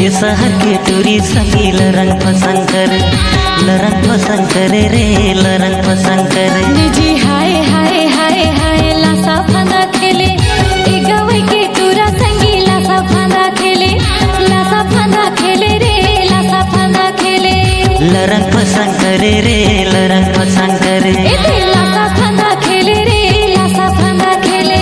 ये शहर के टूरी संगी लरंग पसंद करे, लरंग पसंद करे रे, लरंग पसंद करे। निजी हाय हाय हाय हाय लासा फंदा खेले, ए गवई के टूरा संगी लासा फंदा खेले, लासा फंदा खेले रे, लासा फंदा खेले। लरंग पसंद करे रे, लरंग पसंद करे। ए लासा फंदा खेले रे, लासा फंदा खेले।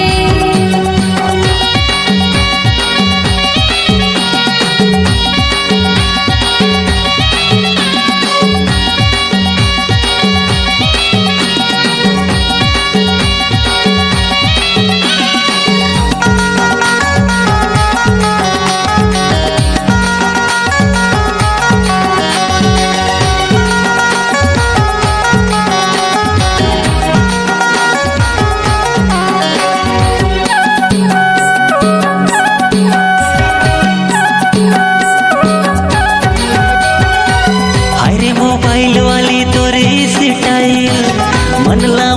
मोबाइल वाली तोरे स्टाइल मनला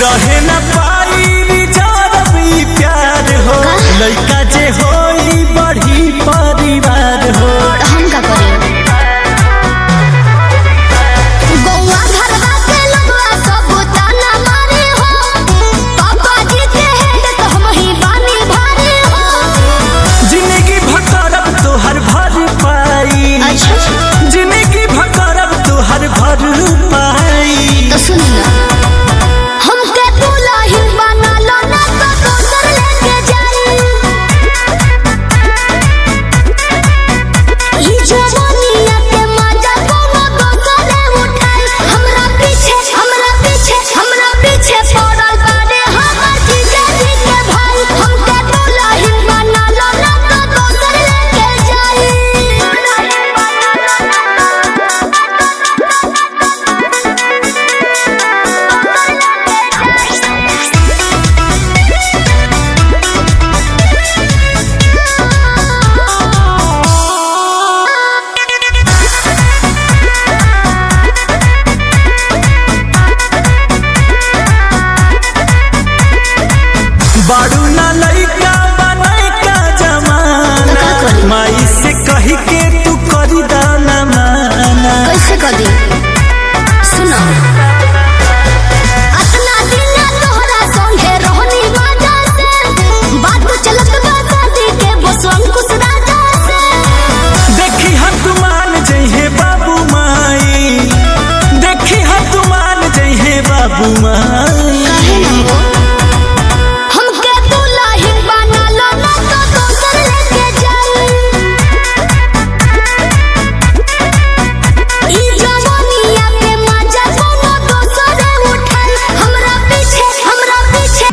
रहे न पाई रिजर्व प्यार हो, लइका जे होई बढ़ी परिवार हो। हम का करे गौवा घरवा के लोगवा सब ताना मारे हो, पापा जी के हेड तो हम ही बानी भारे हो। जिंदगी भकरब तोहर भर पाई, जिंदगी भकरब तोहर भर पाई। तो सुन ना हमके दुल्हन कर दी। सुनो अपना दिन तोहरा संगे रहनी बाजा से, बात चलत बा शादी के बस अंकुश राजा से। देखी हाथ मान जइहे बाबू माई, देखी हाथ मान जइहे बाबू माई। काहे ना हो हमके दुल्हन बना लो ना तो दोसर लेके जाई। ई जवानिया के मजा कोनो दोसर उठाई। हमरा पीछे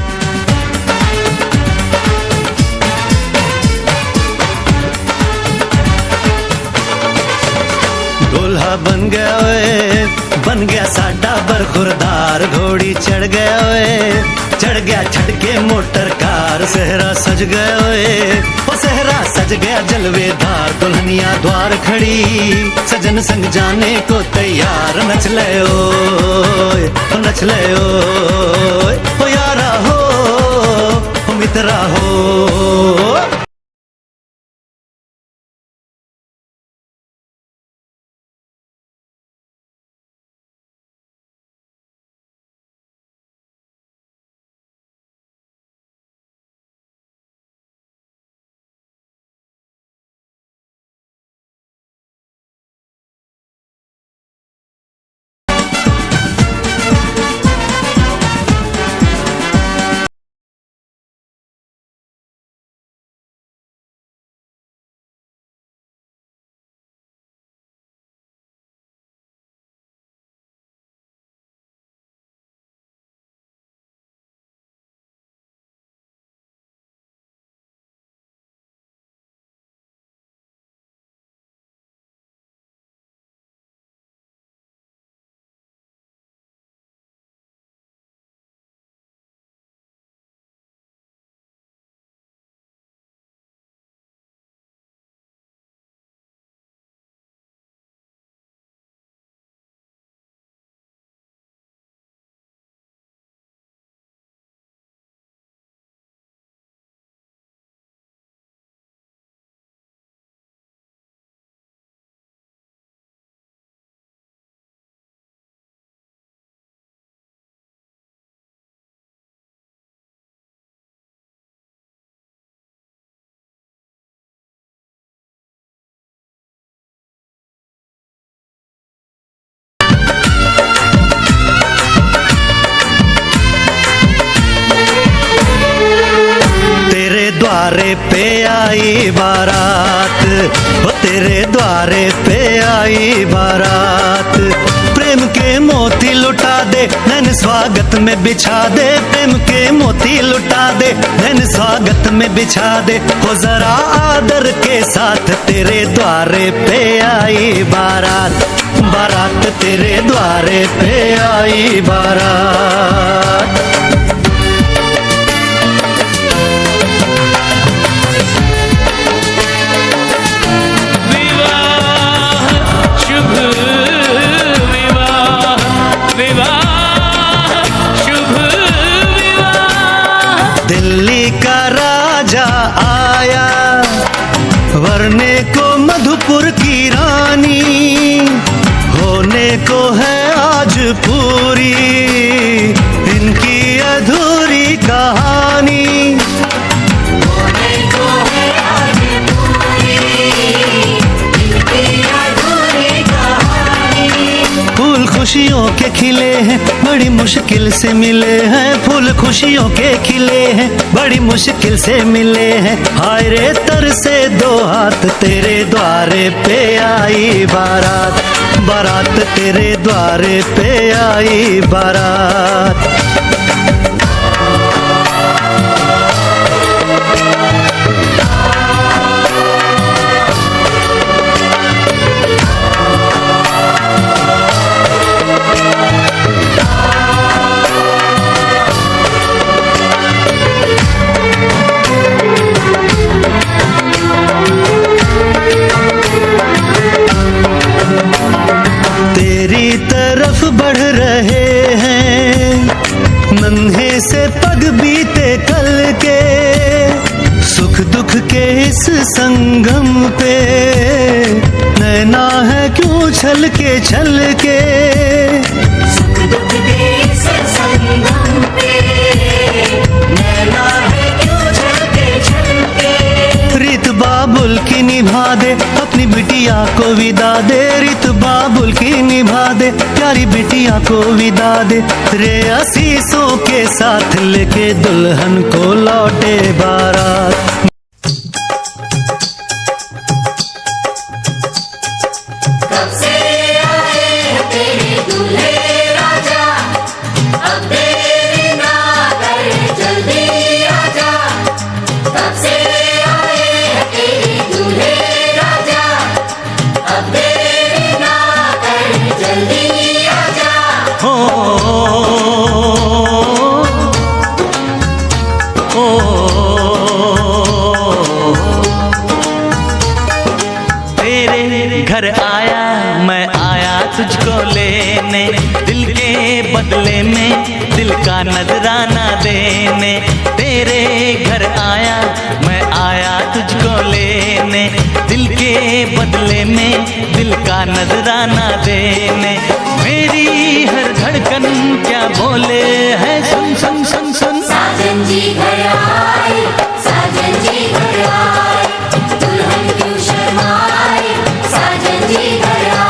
दूल्हा बन गया ओए, बन गया साडा बरखुरदार। घोड़ी चढ़ गया ओए, चढ़ गया छटके मोटर कार। सहरा सज गया ओए, ओ सहरा सज गया जलवेदार। दुल्हनिया द्वार खड़ी, सजन संग जाने को तैयार। नच ले ओए, नच ले ओए, ओ यारा हो, ओ मित्रा हो। द्वारे पे आई बारात, वो तेरे द्वारे पे आई बारात। प्रेम के मोती लुटा दे, नैन स्वागत में बिछा दे। प्रेम के मोती लुटा दे, नैन स्वागत में बिछा दे। हो जरा आदर के साथ तेरे द्वारे पे आई बारात। बारात तेरे द्वारे पे आई बारात। दिल्ली का राजा आया, वरने को मधुपुर की रानी। होने को है आज पूरी इनकी अधूरी कहानी। होने को है आज पूरी इनकी अधूरी कहानी। फूल खुशियों के खिले हैं, बड़ी मुश्किल से मिले हैं। फूल खुशियों के खिले हैं, बड़ी मुश्किल से मिले हैं। हाय रे तर से दो हाथ, तेरे द्वारे पे आई बारात। बारात तेरे द्वारे पे आई बारात। तेरी तरफ बढ़ रहे हैं नन्हे से पग बीते कल के। सुख दुख के इस संगम पे नैना है क्यों छल के सुख दुख के संगम पे नैना है क्यों छलके रीत बाबुल की निभा दे अपनी बिटिया को विदा दे, रीत बाबुल की निभा दे प्यारी बिटिया को विदा दे रे आशीषों के साथ लेके दुल्हन को लौटे बारात। कब से आए हैं तेरे दूल्हे राजा, अब देरी ना कर जल्दी आजा। कब से आए हैं तेरे दूल्हे राजा, अब देरी ना कर जल्दी आजा। हो तेरे घर आया मैं आया तुझको लेने, दिल के बदले में दिल का नजराना देने। तेरे घर आया मैं आया तुझको लेने, दिल के बदले में दिल का नजराना देने। मेरी हर धड़कन क्या बोले है सुन सुन सुन सुन। साजन जी घर आए, साजन जी घर आए, दुल्हन क्यों शर्माए, साजन जी घर आए।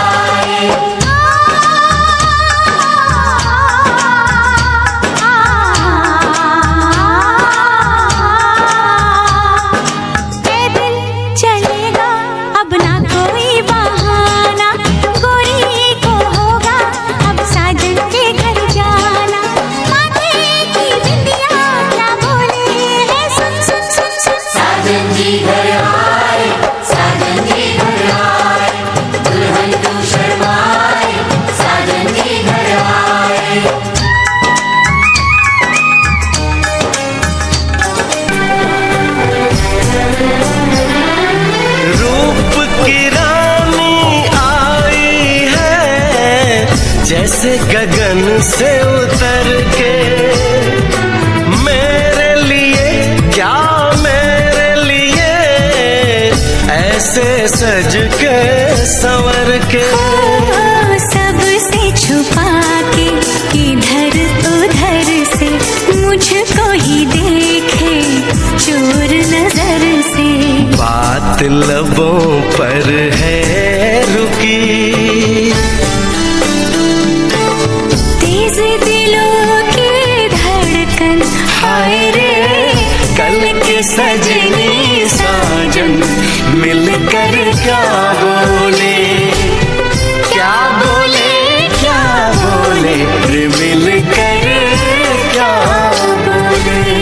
पैदल चलेगा अब ना कोई बहाना, गोरी को होगा अब साजन के घर जाना। माथे की बिंदिया क्या बोले है सुन सुन सुन सुन। साजन जी घर आए, साजन जी घर आए, दुल्हन क्यों शर्माए, साजन जी घर आए। रूप की रानी आई है जैसे गगन से उतर के, मेरे लिए क्या मेरे लिए ऐसे सज के संवर के। सबसे छुपा के इधर उधर से मुझको ही देखे चोर नजर से। बात लबों पर है रुकी, तेज दिलों की धड़कन हाय रे, कल के सजनी साजन मिलकर क्या बोले, क्या बोले क्या बोले रे मिलकर क्या बोले।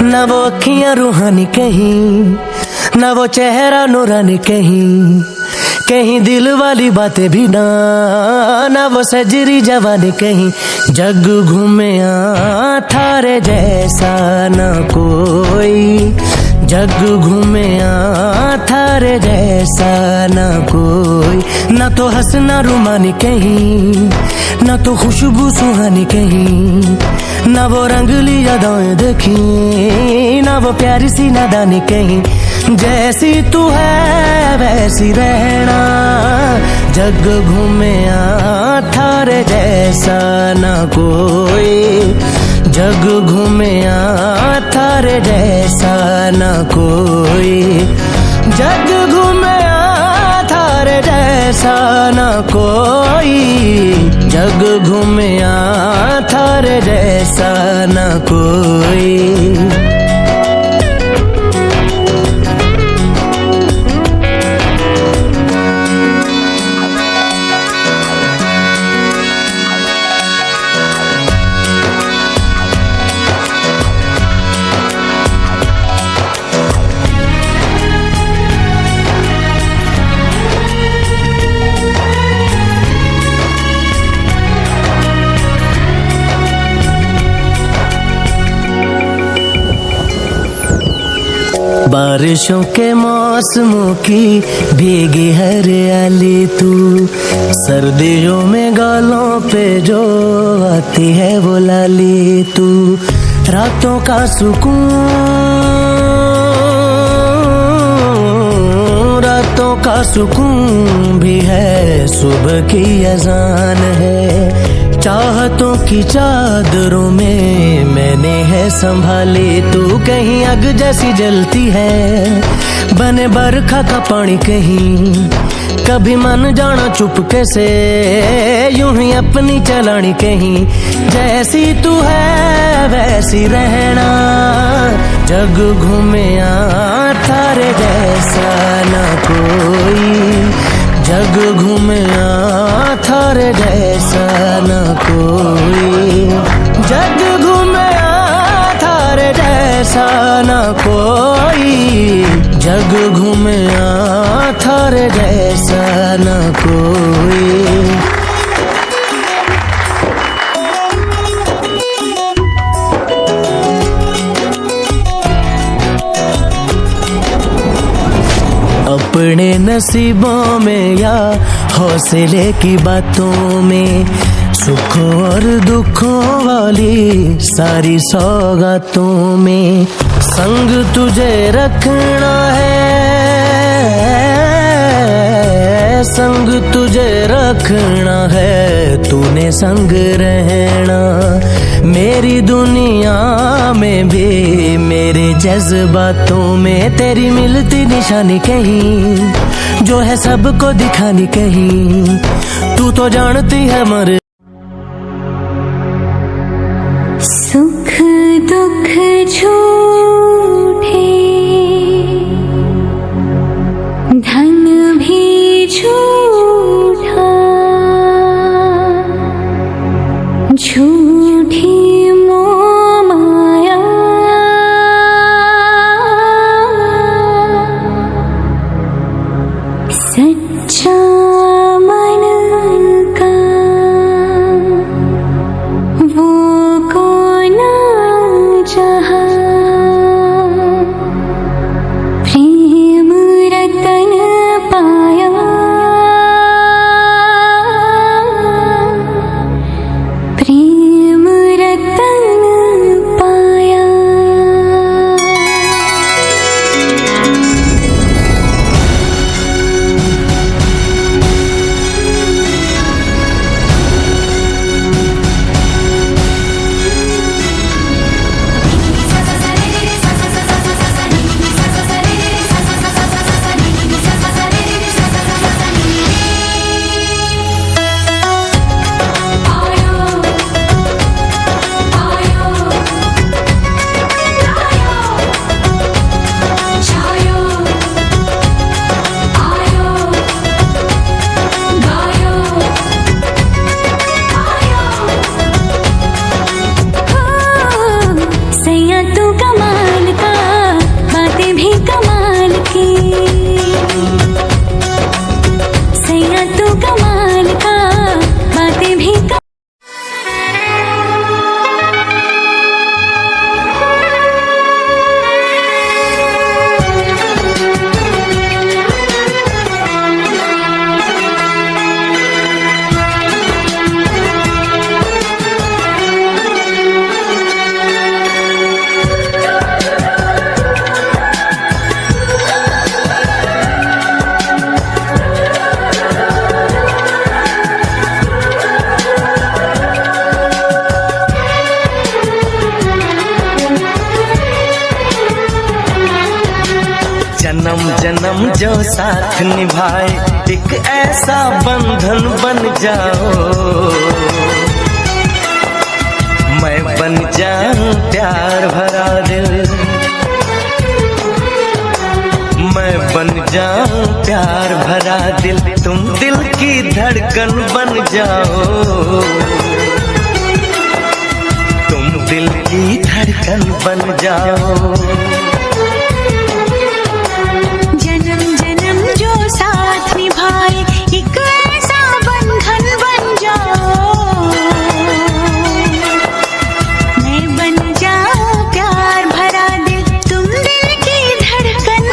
ना वो अखियां रूहानी कहीं, ना वो चेहरा नूरानी कहीं, कहीं दिल वाली बातें भी ना, ना वो सजरी जवानी कहीं। जग घूमे थारे जैसा ना कोई, जग घूमे थारे जैसा ना कोई। ना तो हंसना रुमानी कहीं, ना तो खुशबू सुहानी कहीं, ना वो रंगली यादें देखी, ना वो प्यारी सी नादानी कहीं। जैसी तू है वैसी रहना, जग घूमे थारे जैसा ना कोई, जग घूमे थारे जैसा ना कोई, जग घूमे थारे जैसा ना कोई, जग घूमे थारे जैसा ना कोई। बारिशों के मौसमों की भीगी हरियाली तू, सर्दियों में गालों पे जो आती है वो लाली तू, रातों का सुकून, रातों का सुकून भी है, सुबह की अजान है, चाहतों की चादरों में मैंने है संभाली तू, कहीं आग जैसी जलती है बने बरखा का पानी, कहीं कभी मन जाना चुपके से यूं ही अपनी चलानी, कहीं जैसी तू है वैसी रहना, जग घूमे थारे जैसा ना कोई, जग घूमे थारे जैसा ना कोई, जग घूमे थारे जैसा ना कोई, जग घूमे थारे जैसा ना कोई। अपने नसीबों में या हौसले की बातों में, सुखों और दुखों वाली सारी सौगातों में, संग तुझे रखना है, संग तुझे रखना है, तूने संग रहना, मेरी दुनिया में भी मेरे जज्बातों में तेरी मिलती निशानी, कहीं जो है सबको दिखानी, कहीं तू तो जानती है मर। सुख दुख झूठे, धन भी झूठा, झूठी मोह माया, सच्चा मन का वो कौन जहाँ, प्रेम रतन पाया, प्रेम रतन पाया। सैया तू कमाल का, बातें भी कमाल की, सैया तू कमाल का, बातें भी जन्म जन्म जो साथ निभाए, एक ऐसा बंधन बन जाओ, मैं बन जाऊं प्यार भरा दिल, मैं बन जाऊं प्यार भरा दिल, तुम दिल की धड़कन बन जाओ, तुम दिल की धड़कन बन जाओ। जन्म जन्म जो साथ निभाए, एक ऐसा बंधन बन जाओ, मैं बन जाऊं प्यार भरा दिल, तुम दिल की धड़कन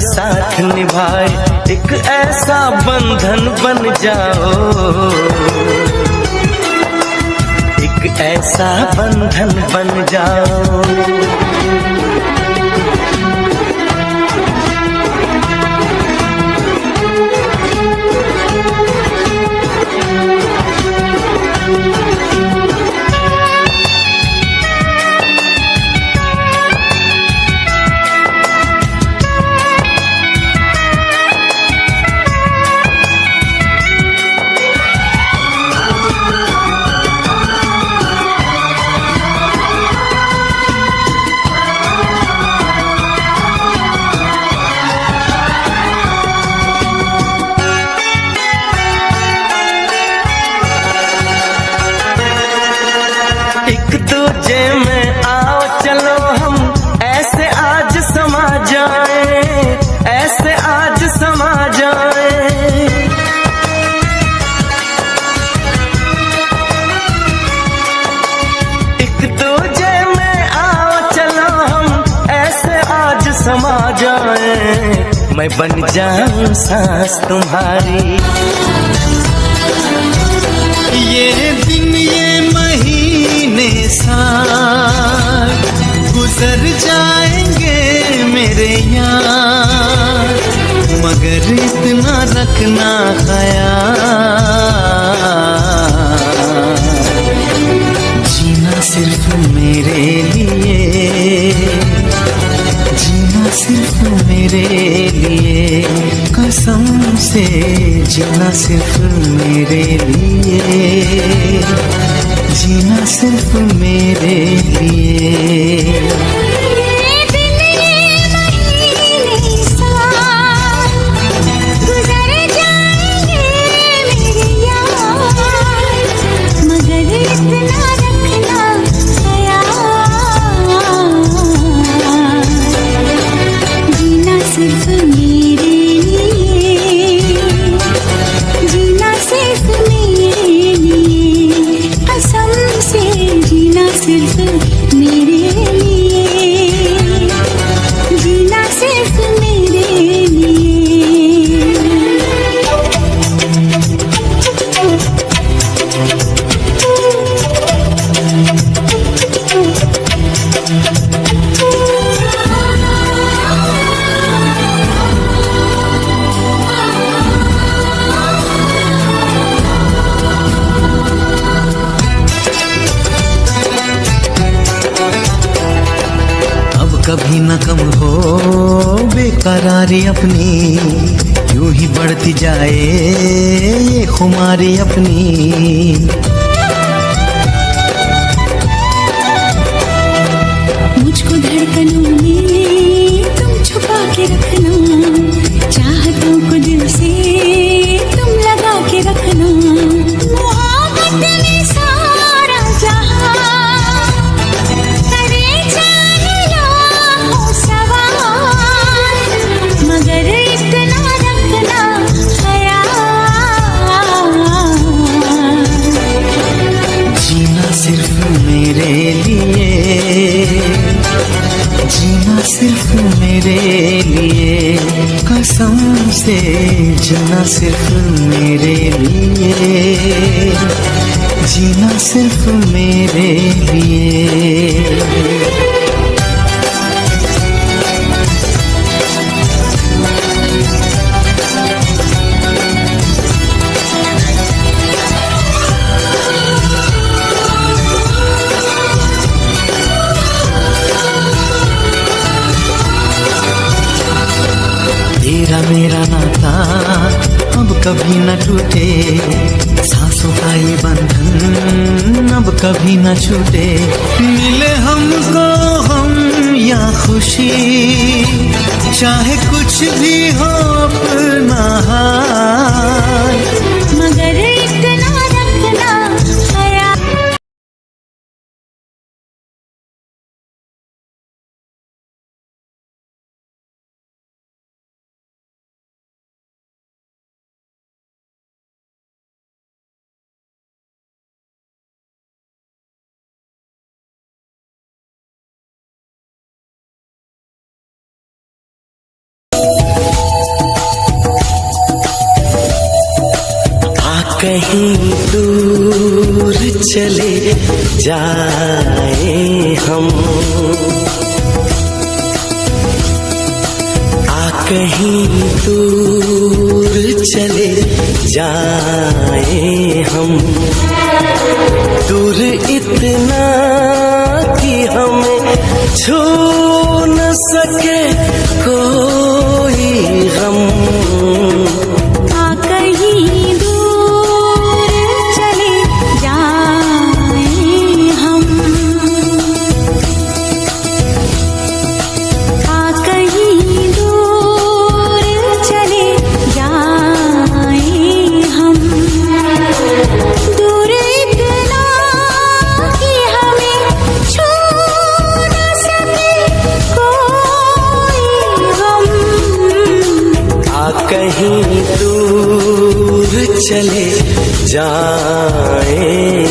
साथ निभाए, एक ऐसा बंधन बन जाओ, एक ऐसा बंधन बन जाओ। एक दूजे में आओ चलो हम ऐसे आज समा जाए, ऐसे आज समा जाए। एक दूजे में आओ चलो हम ऐसे आज समा जाए, मैं बन जाऊं सांस तुम्हारी। ये दिन ये महीने साल गुजर जाएंगे मेरे यार, मगर इतना रखना ख्याल, जीना सिर्फ मेरे लिए, जीना सिर्फ मेरे लिए, कसम से जीना सिर्फ मेरे लिए, जीना सिर्फ मेरे लिए। कभी न कम हो बेकरारी अपनी, यूं ही बढ़ती जाए ये खुमारी अपनी। मुझको धड़कनों में तुम छुपा के रखना, चाहतों को दिल से तुम लगा के रखना। मोहब्बत में सारा जहां करे चाहे लाखों सवाल, मगर इतना रखना ख्याल, जीना सिर्फ मेरे लिए, जीना सिर्फ मेरे लिए, कसम से जीना सिर्फ मेरे लिए, जीना सिर्फ मेरे लिए। तेरा मेरा नाता अब कभी न टूटे, सांसों का ये बंधन अब कभी न छूटे। मिले हमको हम या खुशी, चाहे कुछ भी हो अपना हाल, मगर इतना रखना ख्याल। कहीं दूर चले जाए हम, कहीं दूर चले जाए हम, दूर इतना कि हमें छू न सके कोई गम। कहीं दूर चले जाए हम, कहीं दूर चले जाए हम, दूर इतना कि हमें छू न सके कोई गम। कहीं दूर चले जाए